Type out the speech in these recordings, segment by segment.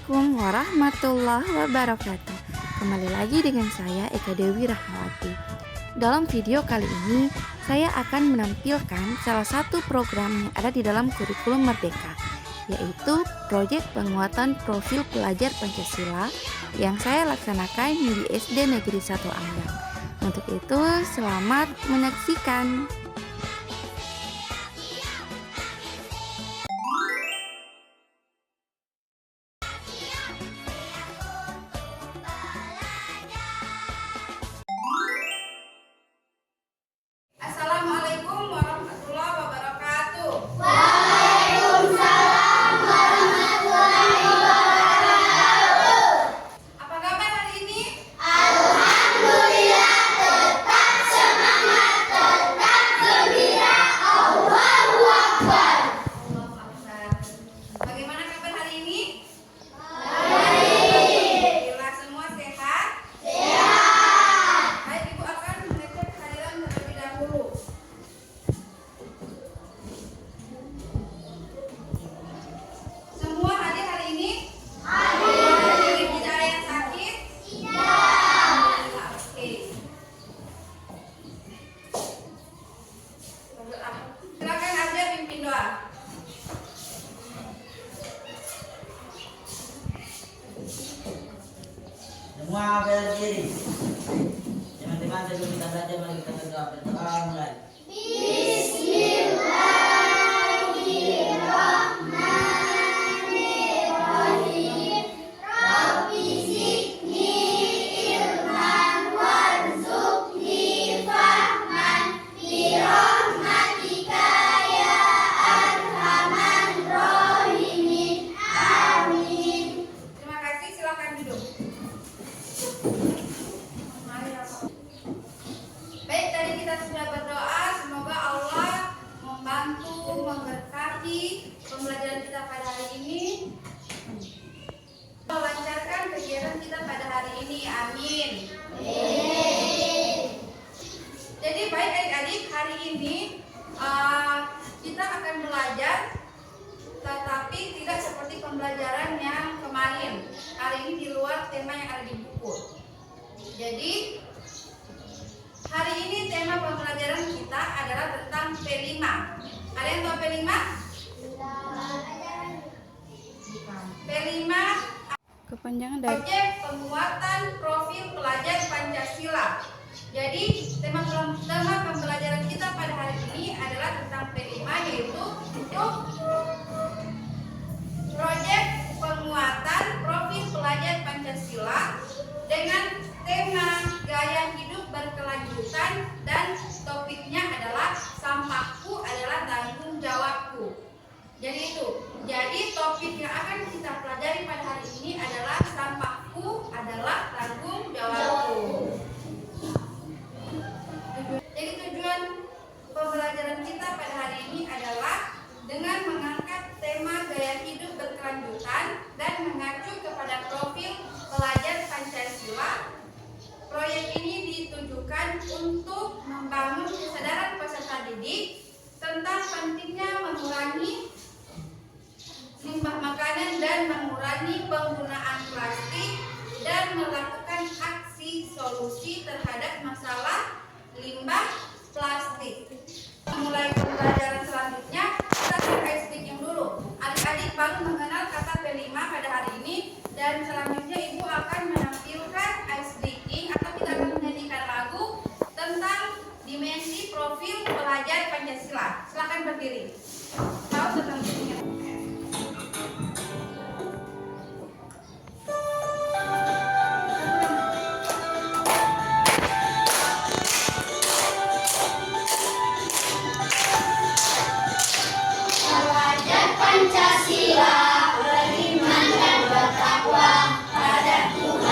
Assalamualaikum warahmatullahi wabarakatuh. Kembali lagi dengan saya Eka Dewi Rahmawati. Dalam video kali ini saya akan menampilkan salah satu program yang ada di dalam kurikulum Merdeka, yaitu proyek penguatan profil pelajar Pancasila yang saya laksanakan di SD Negeri 1 Anggang. Untuk itu, selamat menyaksikan. Assalamualaikum warahmatullahi wabarakatuh. Apa kabar hari ini? Allahu Akbar. Bagaimana kabar hari ini? Alhamdulillah, semua sehat? Baik, Ibu akan mengecek kehadiran terlebih dahulu. Semua hadir hari ini? Hadir. Tidak ada yang sakit? Alhamdulillah, oke. Silakan Arja pimpin doa. Semua berdiri. Teman-teman sebelum kita belajar, mari kita berdoa. Berdoa mulai. Terima kasih, silakan duduk. Baik, tadi kita sudah berdoa, semoga Allah membantu, memberkati pembelajaran kita pada hari ini, melancarkan kegiatan kita pada hari ini. Amin. Jadi baik adik-adik, hari ini kita akan belajar, tetapi tidak seperti pembelajaran yang kemarin. Hari ini di luar tema yang ada di buku. Jadi hari ini tema pembelajaran kita adalah tentang P5. Ada yang tahu P5? P5 Kepanjangan dari proyek penguatan profil pelajar Pancasila. Jadi tema pembelajaran kita pada hari ini adalah tentang P5, yaitu proyek penguatan profil pelajar Pancasila dengan tema gaya hidup berkelanjutan, dan topiknya adalah sampahku adalah tanggung jawabku. Jadi topik yang akan kita pelajari pada hari ini adalah sampahku adalah tanggung jawabku. Jadi tujuan pembelajaran kita pada hari ini adalah dengan mengangkat tema gaya hidup berkelanjutan dan mengacu kepada profil pelajar Pancasila. Proyek ini ditujukan untuk membangun kesadaran peserta didik tentang pentingnya mengurangi limbah makanan dan mengurangi penggunaan plastik dan melakukan aksi solusi terhadap masalah limbah plastik. Mulai pembelajaran selanjutnya, kita ke ice speaking dulu. Adik-adik baru mengenal kata P5 pada hari ini, dan selanjutnya Ibu akan menampilkan ice speaking atau kita akan menyanyikan lagu tentang dimensi profil pelajar Pancasila. Silakan berdiri. Tahu tentang dirinya. Pancasila beriman dan bertakwa pada Tuhan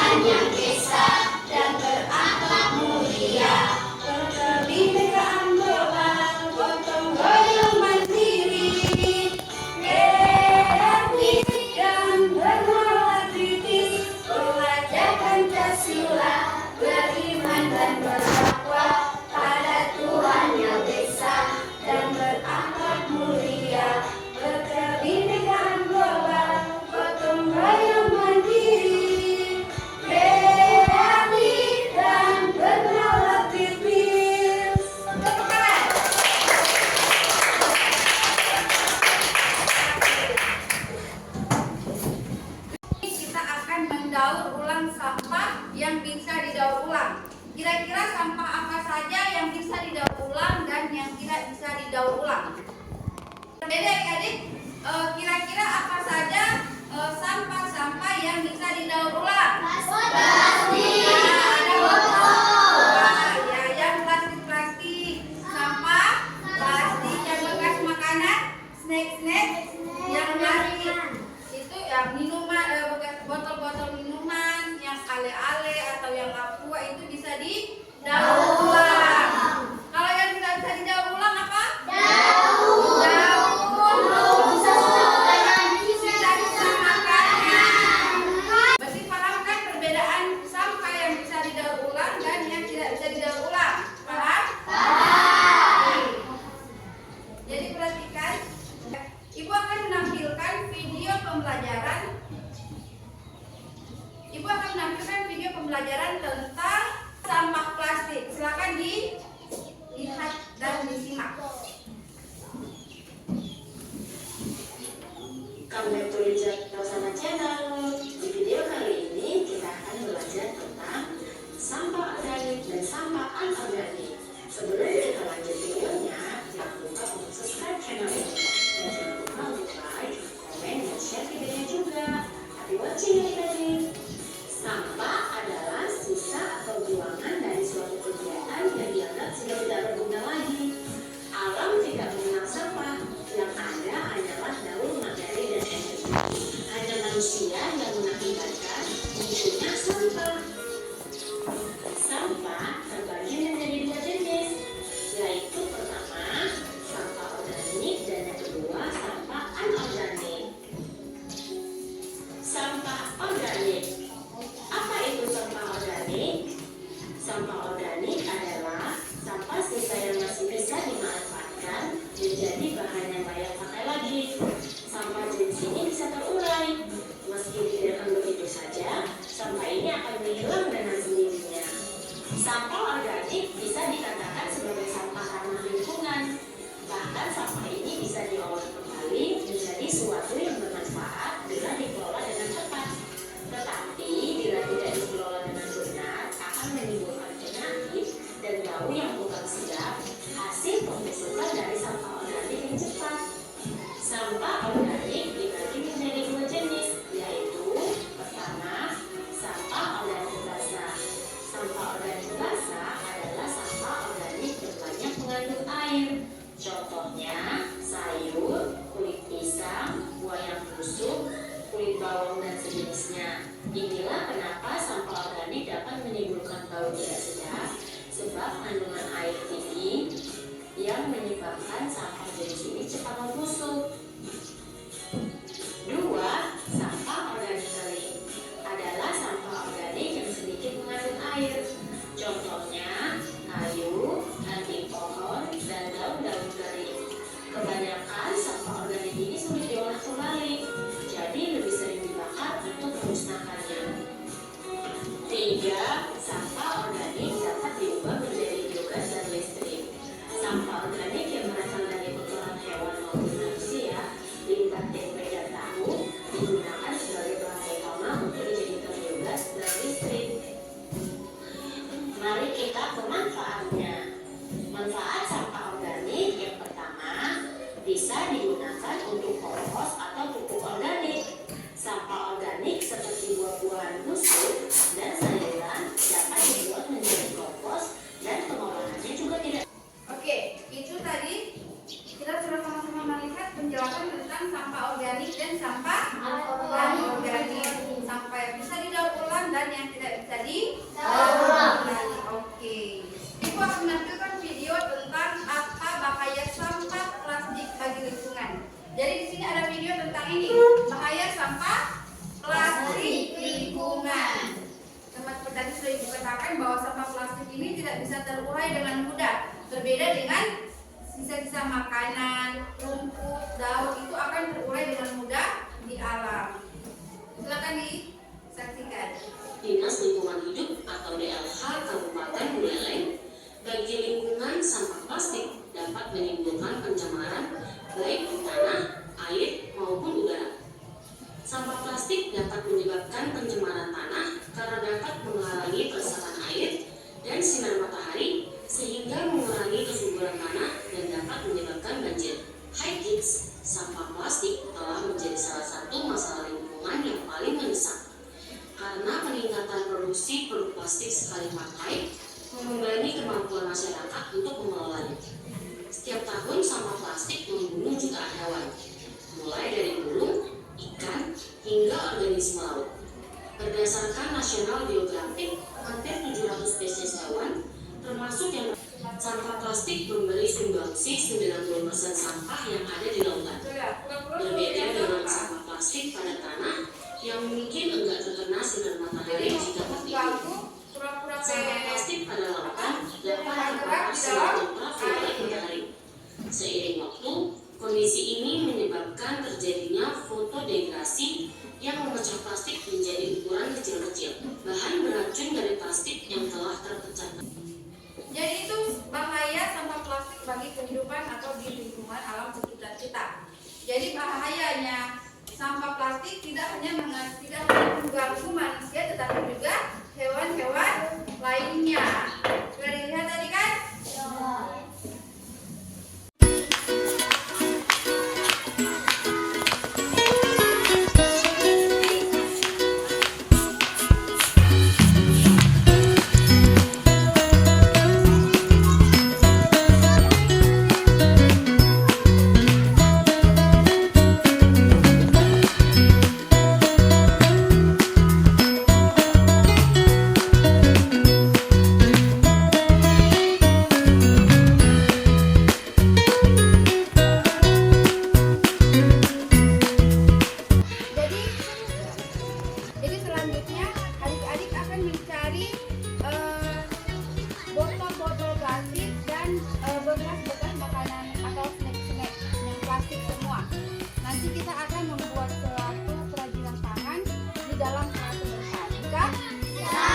Kira-kira sampah apa saja yang bisa didaur ulang dan yang tidak bisa didaur ulang? Berbeda adik-adik, kira-kira apa saja sampah-sampah yang bisa didaur ulang? Plastik. Ada botol. Ya, yang plastik-plastik. Sampah plastik yang bekas makanan, snack-snack yang plastik. Itu yang minuman, bekas botol-botol minuman, yang ale-ale atau yang aqua itu bisa didaur ulang. Kalau yang tidak bisa didaur ulang apa? Daun. Sisa-sisa makanan. Berarti paham kan perbedaan sampah yang bisa didaur ulang dan yang tidak bisa didaur ulang? Paham? Paham. Jadi perhatikan, Ibu akan menampilkan video pembelajaran. Ibu akan menampilkan video pembelajaran tentang sampah plastik. Silakan dilihat dan disimak. Kami belajar bersama channel. Di video kali ini kita akan belajar tentang sampah organik dan sampah anorganik. Sebelum kita lanjut videonya, jangan lupa untuk subscribe channel ini dan jangan lupa untuk like, komen, dan share videonya juga. Happy watching adik-adik. Sampah adalah sisa atau buangan dari suatu kegiatan yang dianggap sudah tidak berguna lagi. Alam tidak mengenal sampah, yang ada hanyalah daur materi dan energi. Hanya manusia yang mengakibatkan munculnya sampah. Sampah terbagi menjadi dua jenis, yaitu pertama sampah organik dan yang kedua sampah anorganik. Sampah organik. Apa itu sampah organik? Sampah organik adalah sampah sisa yang masih bisa dimanfaatkan menjadi bahan yang layak pakai lagi. Sampah jenis ini bisa terurai. Meski dibiarkan begitu saja, sampah ini akan menghilang dengan sendirinya. Sampah organik bisa dikatakan sebagai sampah ramah lingkungan. Bahkan sampah ini bisa diolah kembali menjadi sesuatu yang bermanfaat bila dikelola dengan tepat. Tetapi bila tidak dikelola dengan benar akan menimbulkan penyakit dan bau yang bukan sedap, hasil pembusukan dari sampah organik yang cepat. Sampah organik dibagi menjadi dua jenis, yaitu pertama sampah organik basah. Sampah organik basah adalah sampah organik yang banyak mengandung air. Contohnya sayur, kulit pisang, buah yang busuk, kulit bawang dan sejenisnya. Inilah kenapa sampah organik dapat menimbulkan bau tidak sedap, sebab kandungan air tinggi yang menyebabkan sampah jenis ini cepat membusuk. Dua, sampah organik kering adalah sampah organik yang sedikit mengandung air. Contohnya kayu, ranting pohon, dan daun-daun kering. Kebanyakan sampah organik ini sulit diolah kembali, jadi lebih sering dibakar untuk memusnahkannya. Tiga, sampah organik dapat diubah menjadi biogas dan listrik. Sampah organik yang berasal dari kotoran hewan maupun manusia, limbah tempe dan tahu, digunakan sebagai bahan utama untuk dijadikan biogas dan listrik. Mari kita ke manfaatnya. Manfaat sampah organik yang pertama, bisa digunakan untuk kompos atau pupuk organik. Sampah organik seperti buah-buahan busuk dan sayuran dapat dibuat menjadi kompos dan pengolahannya juga tidak. Oke, itu tadi kita sudah sama-sama melihat penjelasan tentang sampah organik dan sampah anorganik. Sampah yang bisa didaur ulang dan yang tidak bisa didaur ulang. Oke. Ibu akan menampilkan video tentang apa bahaya sampah plastik bagi lingkungan. Jadi di sini ada video tentang ini, bahaya sampah plastik lingkungan. Seperti tadi sudah Ibu katakan bahwa sampah plastik ini tidak bisa terurai dengan mudah. Berbeda dengan sisa-sisa makanan, rumput, daun itu akan terurai dengan mudah di alam. Silakan disaksikan. Dinas Lingkungan Hidup atau DLH Kabupaten Buleleng, bagi lingkungan sampah plastik dapat menimbulkan pencemaran baik di tanah, air maupun udara. Sampah plastik dapat menyebabkan pencemaran tanah karena dapat menghalangi peresapan air dan dan sinar matahari sehingga mengurangi kesuburan tanah dan dapat menyebabkan banjir. Hai kids, sampah plastik telah menjadi salah satu masalah lingkungan yang paling mendesak karena peningkatan produksi produk plastik sekali pakai membebani kemampuan masyarakat untuk mengelolanya. Setiap tahun sampah plastik membunuh jutaan hewan, mulai dari burung, ikan, hingga organisme laut. Berdasarkan National Geographic, hampir 700 spesies hewan, termasuk yang sampah plastik memberi sumbangsi 90% sampah yang ada di lautan. Berbeda dengan sampah plastik pada tanah yang mungkin enggak terkena sinar matahari jika tertimbun. Sampah plastik pada lautan dapat terpapar sinar ultraviolet matahari. Seiring waktu, kondisi ini menyebabkan terjadinya fotodegrasi yang memecah plastik menjadi ukuran kecil-kecil. Bahan beracun dari plastik yang telah terpecah. Jadi itu bahaya sampah plastik bagi kehidupan atau di lingkungan alam sekitar kita. Jadi bahayanya sampah plastik tidak hanya mengganggu manusia tetapi juga hewan-hewan lainnya. Sudah dilihat tadi kan? Jadi selanjutnya adik-adik akan mencari botol-botol plastik dan bekas-bekas makanan atau snack-snack yang plastik semua. Nanti kita akan membuat suatu kerajinan tangan di dalam kelas berbahan. Bisa?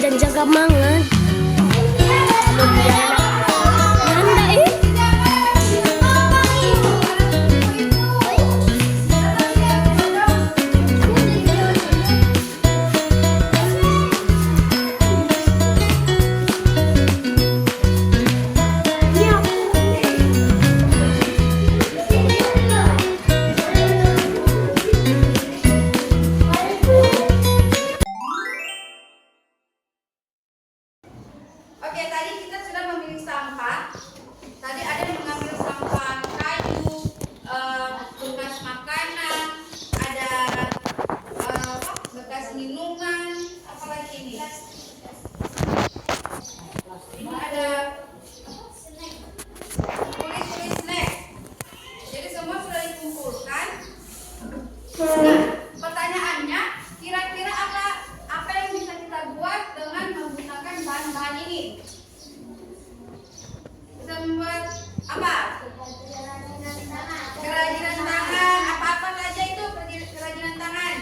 dan jaga mangan. Nanda Nah, pertanyaannya, kira-kira apa yang bisa kita buat dengan menggunakan bahan-bahan ini? Bisa membuat apa? Kerajinan tangan. Apa-apa saja itu kerajinan tangan?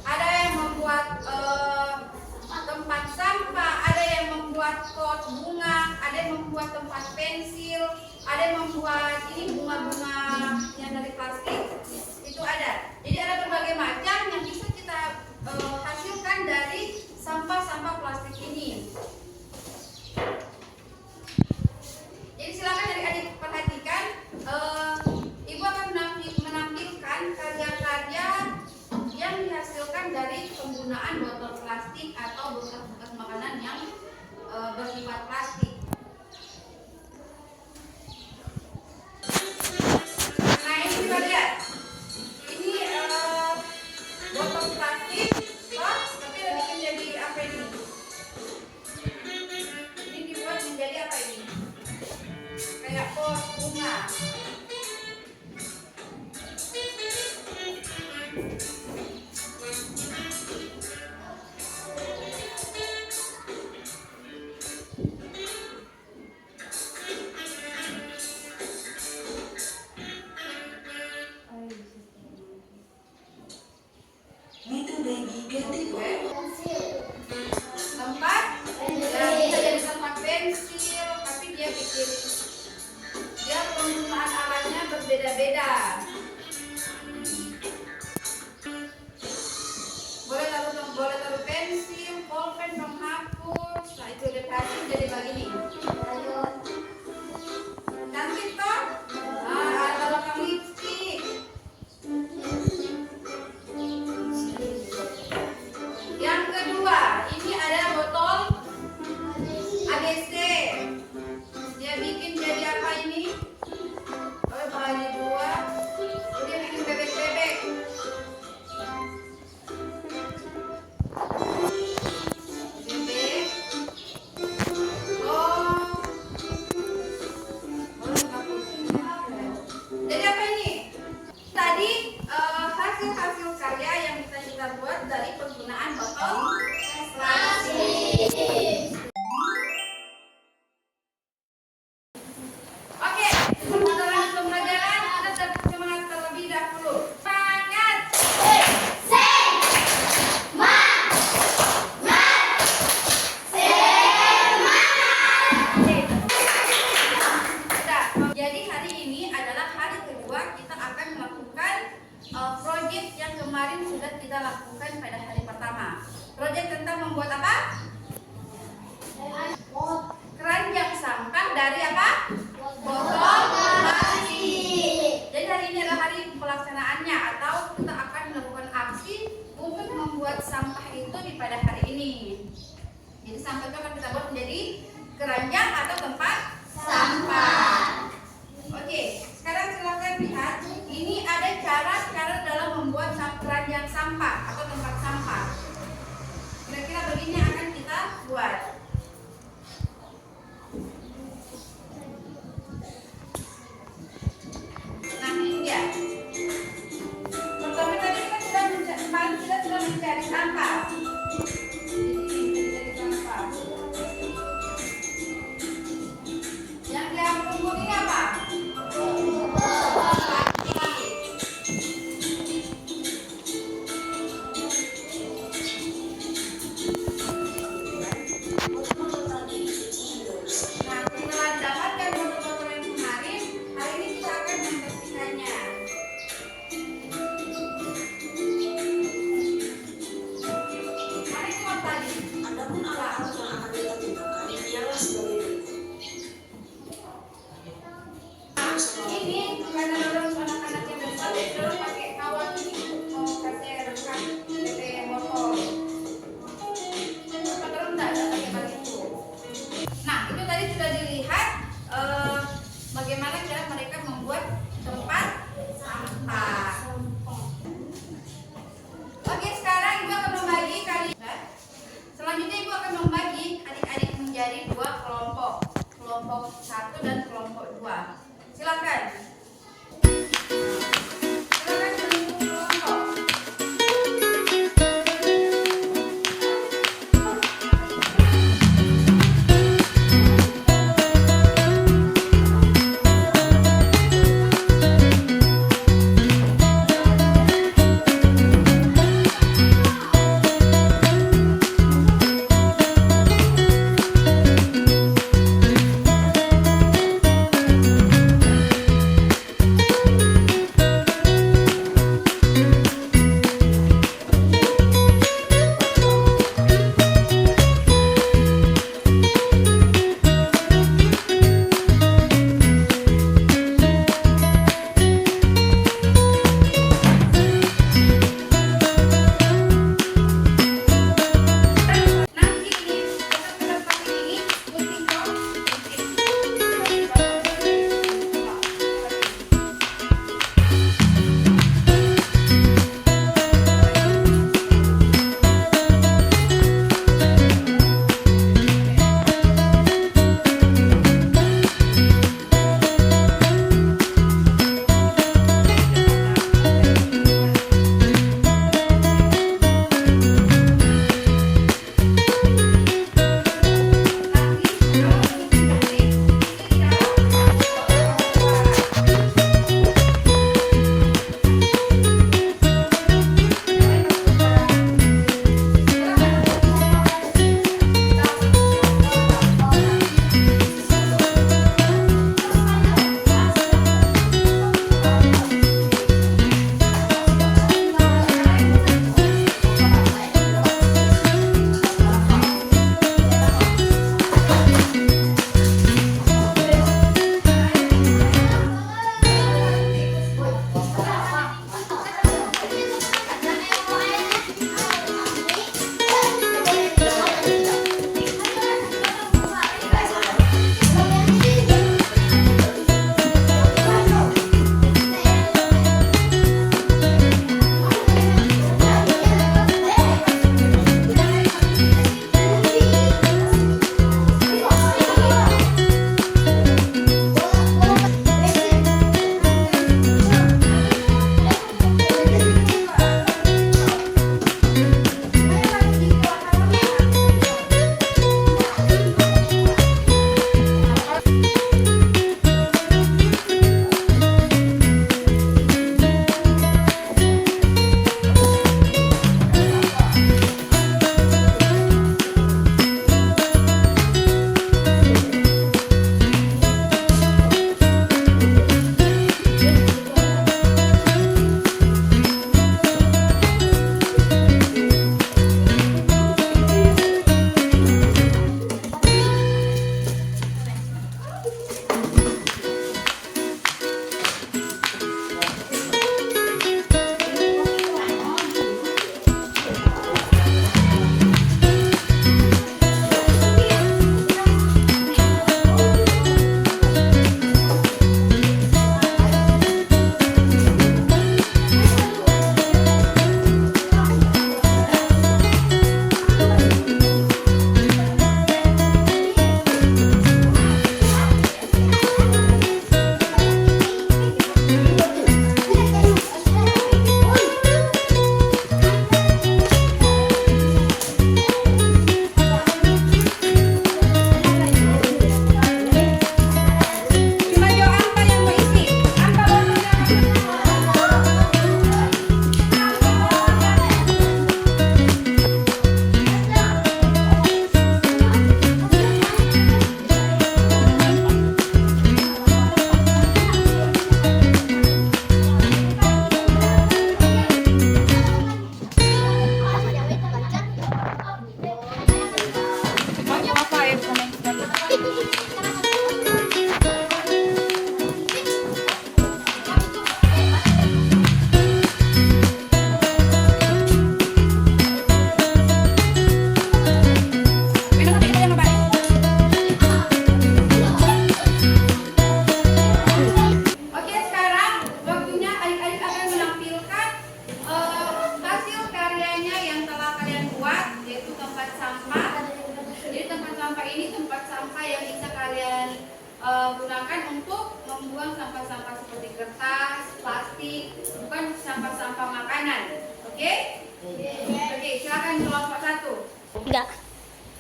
Ada yang membuat tempat sampah, ada yang membuat pot bunga, ada yang membuat tempat pensil, ada yang membuat ini bunga-bunga yang dari plastik. Itu ada. Jadi ada berbagai macam yang bisa kita hasilkan dari sampah-sampah plastik ini. Jadi silakan adik-adik perhatikan, Ibu akan menampilkan karya-karya yang dihasilkan dari penggunaan botol plastik atau bekas-bekas makanan yang bersifat plastik. Nah, ini kita lihat. Ini botol plastik, tapi dibikin jadi apa ini? Ini dibuat menjadi apa ini? Kayak pot bunga. Tempat ya, bisa jadi tempat pensil, tapi dia penggunaan alatnya berbeda-beda. Boleh taruh pensil, pulpen, penghapus. Nah, itu udah hasil jadi begini. Cantik toh? Nah, ada lokal lipstick. Yang kedua, ini ada botol ABC. Dia bikin jadi apa ini? Oh, bahannya dua. Dia bikin bebek-bebek. Bebek. Oh. Jadi apa ini? Tadi hasil-hasil karya yang bisa kita buat dari penggunaan botol plastik. Oke, sementara pembelajaran kita semangat terlebih dahulu. Semangat! Sudah. Jadi hari ini adalah hari kedua kita akan melakukan proyek yang kemarin sudah kita lakukan pada hari pertama. Proyek tentang membuat apa? Keranjang sampah dari apa? Botol plastik. Jadi hari ini adalah hari pelaksanaannya, atau kita akan melakukan aksi untuk membuat sampah itu di pada hari ini. Jadi sampah itu akan kita buat menjadi keranjang atau tempat sampah. Oke, sekarang silakan lihat. Ini ada cara dalam membuat keranjang sampah atau tempat sampah. Kira-kira begini yang akan kita buat. Nah, ini dia. Pertama tadi kita sudah mencari sampah. Jadi ini mencari sampah. digunakan untuk membuang sampah-sampah seperti kertas, plastik, bukan sampah-sampah makanan. Oke? Oke, silakan kelompok 1. Enggak.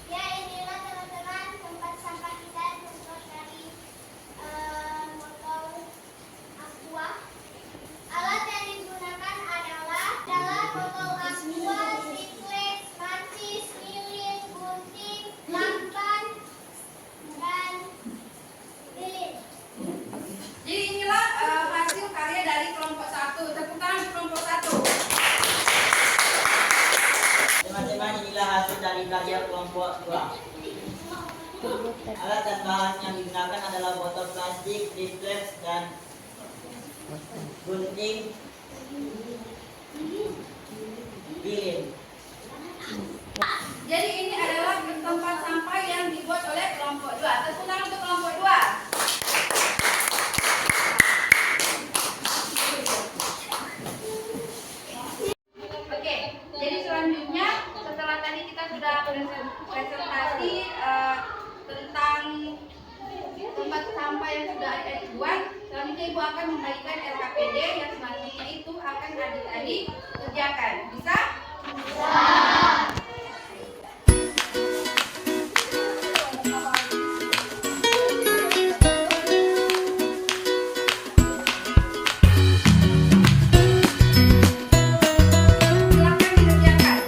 Ya, inilah teman-teman tempat sampah kita terbuat dari botol aqua. Alat yang digunakan adalah botol aqua, siklet, mancis, lilin, gunting, lakban, dan lilin. Jadi inilah hasil karya dari kelompok 1. Tepuk tangan untuk kelompok 1. Teman-teman, inilah hasil dari karya kelompok 2. Alat dan bahan yang digunakan adalah botol plastik, reflex, dan gunting, lilin. Jadi ini adalah tempat sampah yang dibuat oleh kelompok 2. Tepuk tangan untuk kelompok 2. Oke, jadi selanjutnya setelah tadi kita sudah presentasi tentang tempat sampah yang sudah adik-adik buat, selanjutnya Ibu akan membagikan LKPD yang selanjutnya itu akan adik-adik kerjakan. Bisa? Silakan dikerjakan.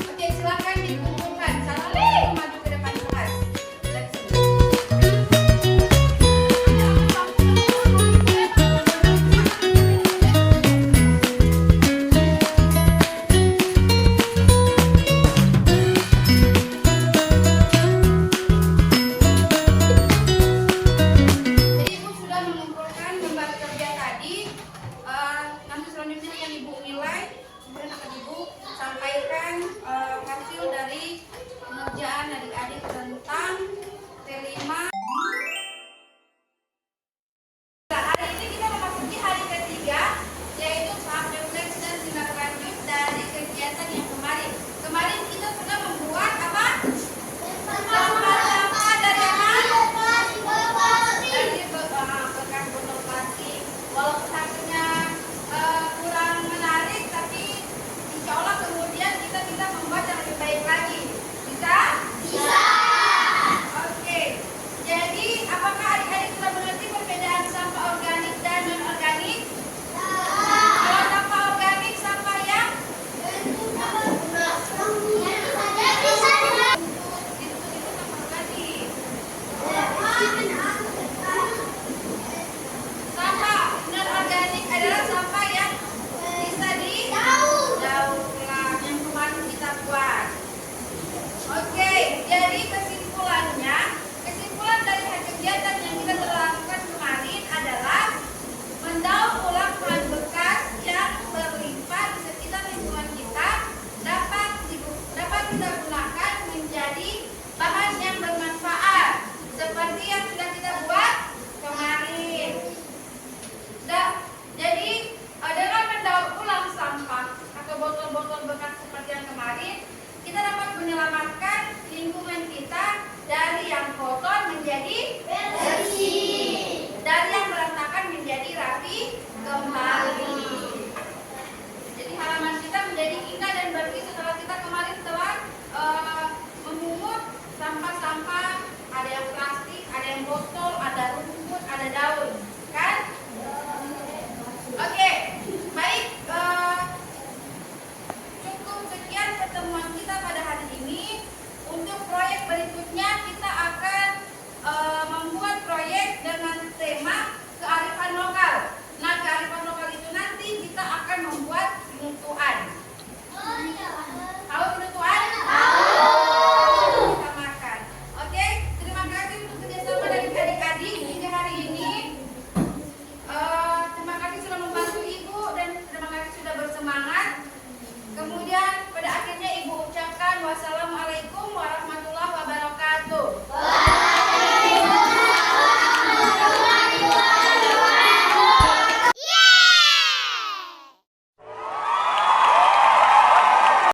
Oke, silakan dikumpulkan. Satu maju ke depan kelas. Dari sini. Jadi Ibu sudah mengumpulkan lembar kerja tadi. Nanti selanjutnya akan Ibu nilai, kemudian akan Ibu sampaikan hasil dari pengerjaan adik-adik tentang